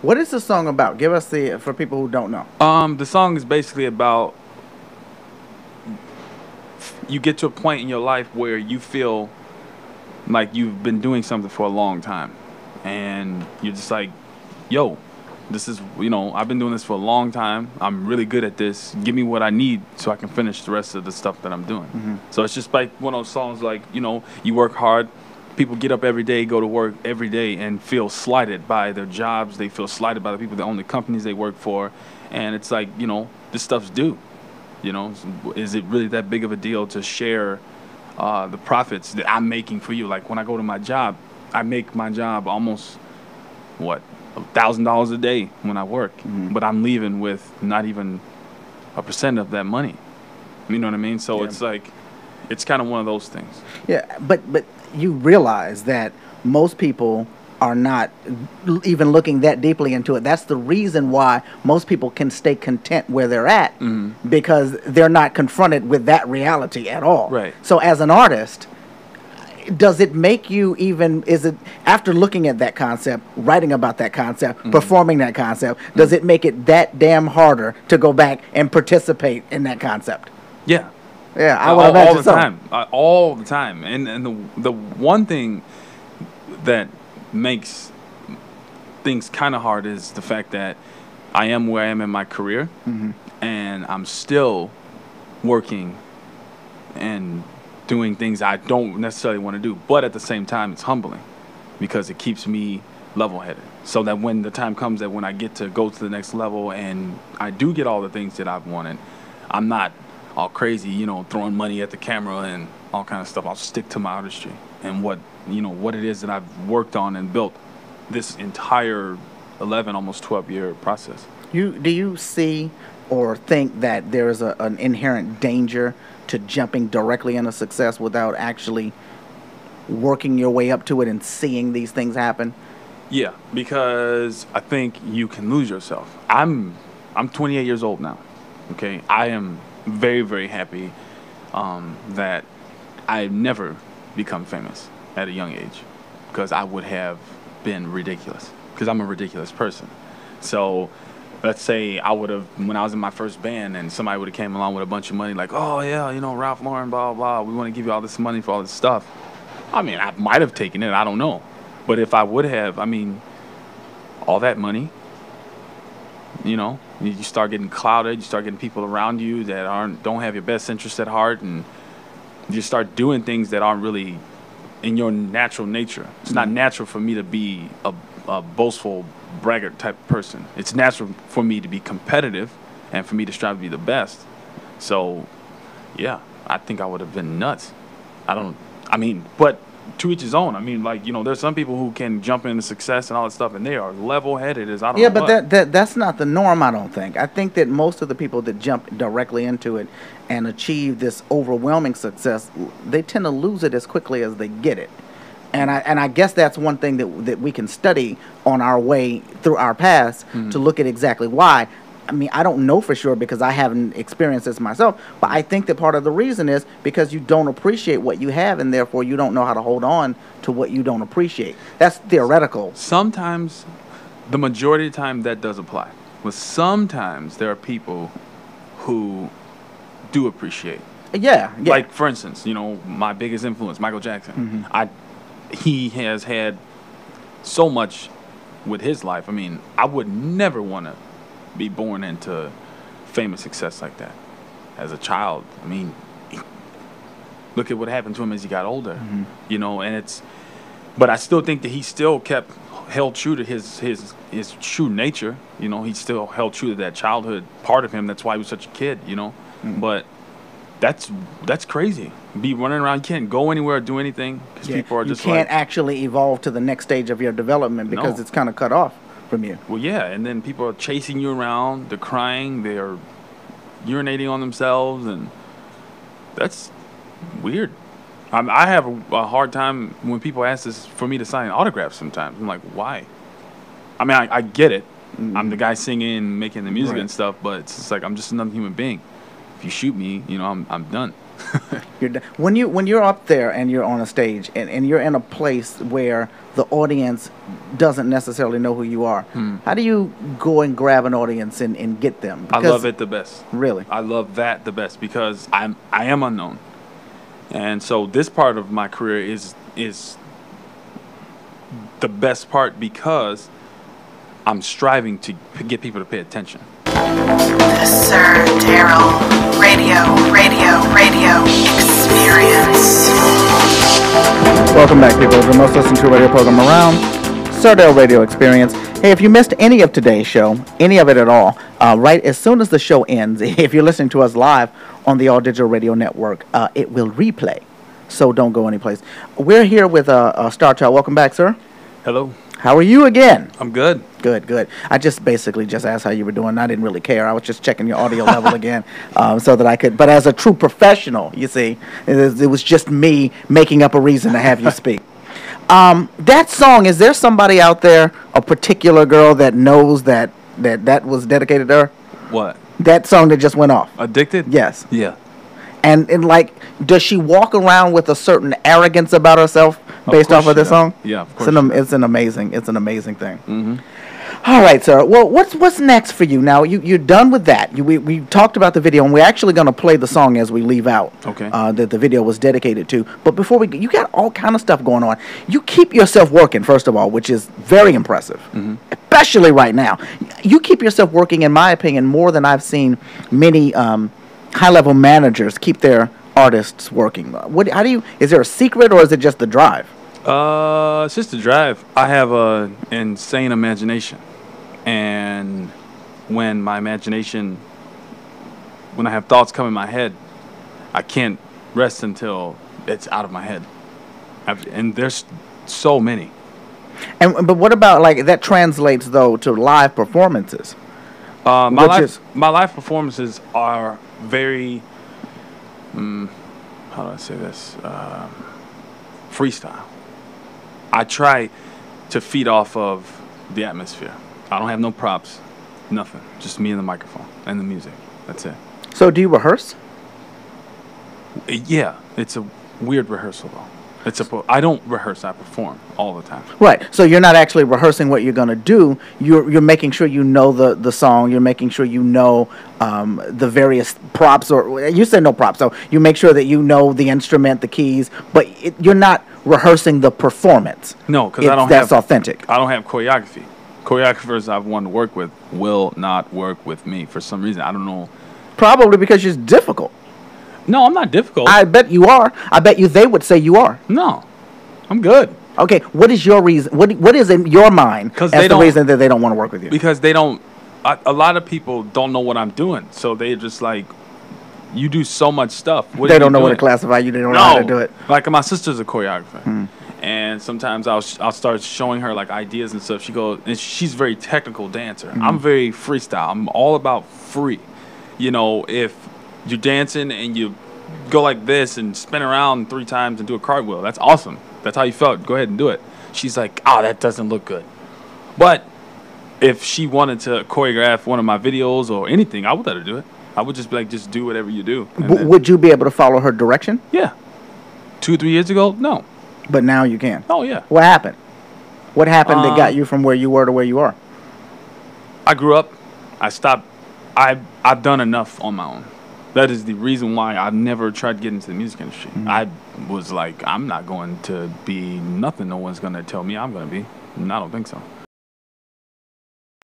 What is the song about? Give us the for people who don't know. The song is basically about you get to a point in your life where you feel like you've been doing something for a long time, and you're just like, yo, this is, I've been doing this for a long time. I'm really good at this. Give me what I need so I can finish the rest of the stuff that I'm doing. So it's just like one of those songs, like, you work hard. People get up every day, go to work every day, and feel slighted by their jobs. They feel slighted by the people that own the companies they work for. And it's like, this stuff's due. Is it really that big of a deal to share the profits that I'm making for you? Like when I go to my job, I make my job almost, $1,000 a day when I work. But I'm leaving with not even a percent of that money. You know what I mean? So it's like, it's kind of one of those things. Yeah, but you realize that most people are not even looking that deeply into it. That's the reason why most people can stay content where they're at, because they're not confronted with that reality at all. Right. So as an artist, does it make you is it, after looking at that concept, writing about that concept, performing that concept, does it make it that damn harder to go back and participate in that concept? Yeah. Yeah, all the time, all the time. And the one thing that makes things kind of hard is the fact that I am where I am in my career, and I'm still working and doing things I don't necessarily want to do. But at the same time, it's humbling because it keeps me level-headed. So that when the time comes that when I get to go to the next level and I do get all the things that I've wanted, I'm not all crazy, throwing money at the camera and all kind of stuff. I'll stick to my artistry and what it is that I've worked on and built this entire 11, almost 12-year process. Do you see or think that there is an inherent danger to jumping directly into success without actually working your way up to it and seeing these things happen? Yeah, because I think you can lose yourself. I'm 28 years old now. Okay, I am very, very happy that I never become famous at a young age, because I would have been ridiculous, because I'm a ridiculous person. So let's say I would have, when I was in my first band and somebody would have came along with a bunch of money, like, oh yeah, Ralph Lauren, blah, blah, we want to give you all this money for all this stuff. I mean, I might have taken it, I don't know. But if I would have, all that money, you start getting clouded, you start getting people around you that don't have your best interest at heart, and you start doing things that aren't really in your natural nature. It's not natural for me to be a boastful braggart type person. It's natural for me to be competitive and for me to strive to be the best. So, yeah, I think I would have been nuts. But to each his own. There's some people who can jump into success and all that stuff, and they are level-headed as I don't know what. Yeah, but that's not the norm, I don't think. I think that most of the people that jump directly into it and achieve this overwhelming success, they tend to lose it as quickly as they get it. And I guess that's one thing that we can study on our way through our past to look at exactly why. I don't know for sure because I haven't experienced this myself, but I think that part of the reason is because you don't appreciate what you have, and therefore you don't know how to hold on to what you don't appreciate. That's theoretical. Sometimes, the majority of the time, that does apply. But sometimes there are people who do appreciate. Yeah. Like, for instance, my biggest influence, Michael Jackson. He has had so much with his life. I would never want to be born into famous success like that as a child. Look at what happened to him as he got older, but I still think that he still held true to his true nature. He still held true to that childhood part of him. That's why he was such a kid, but that's crazy. Be running around, you can't go anywhere or do anything because people are just you can't actually evolve to the next stage of your development because it's kind of cut off from you. Well, yeah, and then people are chasing you around. They're crying. They're urinating on themselves, and that's weird. I have a hard time when people ask this for me to sign autographs sometimes. I'm like, why? I get it. I'm the guy singing, making the music and stuff, but it's just like I'm just another human being. If you shoot me, I'm done. You're done. When you're up there and you're on a stage and you're in a place where the audience doesn't necessarily know who you are, how do you go and grab an audience and get them? I love it the best. Really? I love that the best because I am unknown. And so this part of my career is the best part because I'm striving to get people to pay attention. The Sir Darryl Radio Experience. Welcome back, people, to the most listened to radio program around, Sir Darryl Radio Experience. Hey, if you missed any of today's show, any of it at all, right as soon as the show ends, if you're listening to us live on the All Digital Radio Network, it will replay. So don't go anyplace. We're here with Starchild. Welcome back, sir. Hello. How are you again? I'm good. Good. I just basically just asked how you were doing. I didn't really care. I was just checking your audio level again so that I could. But as a true professional, you see, it was just me making up a reason to have you speak. That song, is there somebody out there, a particular girl that knows that was dedicated to her? What? That song that just went off. Addicted? Yes. Yeah. And like, does she walk around with a certain arrogance about herself based off of this song? Yeah, of course. It's an amazing thing. Mm-hmm. All right, sir. Well, what's next for you now? You're done with that. We talked about the video, and we're actually going to play the song as we leave out. Okay. That the video was dedicated to. But before you got all kind of stuff going on. You keep yourself working, first of all, which is very impressive, especially right now. You keep yourself working, in my opinion, more than I've seen many high-level managers keep their artists working. Is there a secret, or is it just the drive? It's just the drive. I have an insane imagination. And when I have thoughts come in my head, I can't rest until it's out of my head. And there's so many. But what about, like, that translates, though, to live performances? My live performances are very, how do I say this? Freestyle. I try to feed off of the atmosphere. I don't have no props, nothing. Just me and the microphone and the music. That's it. So do you rehearse? Yeah, it's a weird rehearsal though. I don't rehearse. I perform all the time. Right. So you're not actually rehearsing what you're gonna do. You're making sure you know the song. You're making sure you know the various props, or you said no props. So you make sure that you know the instrument, the keys, but you're not rehearsing the performance. No, because that's authentic. I don't have choreography. Choreographers I've wanted to work with will not work with me for some reason. I don't know. Probably because you're difficult. No, I'm not difficult. I bet you are. I bet you they would say you are. No, I'm good. Okay, what is your reason? What is in your mind as the reason that they don't want to work with you? Because they don't. A lot of people don't know what I'm doing, so they're just like, you do so much stuff. They don't know what to classify you. They don't know how to do it. Like, my sister's a choreographer. And sometimes I'll start showing her, like, ideas and stuff. She goes, and she's a very technical dancer. I'm very freestyle. I'm all about free. You know, if you're dancing and you go like this and spin around 3 times and do a cartwheel, that's awesome. That's how you felt. Go ahead and do it. She's like, that doesn't look good. But if she wanted to choreograph one of my videos or anything, I would let her do it. I would just be like, just do whatever you do. Would you be able to follow her direction? Yeah. 2 or 3 years ago, no. But now you can. Oh, yeah. What happened? What happened that got you from where you were to where you are? I grew up. I stopped. I've done enough on my own. That is the reason why I've never tried to get into the music industry. I was like, I'm not going to be nothing no one's going to tell me I'm going to be. And I don't think so.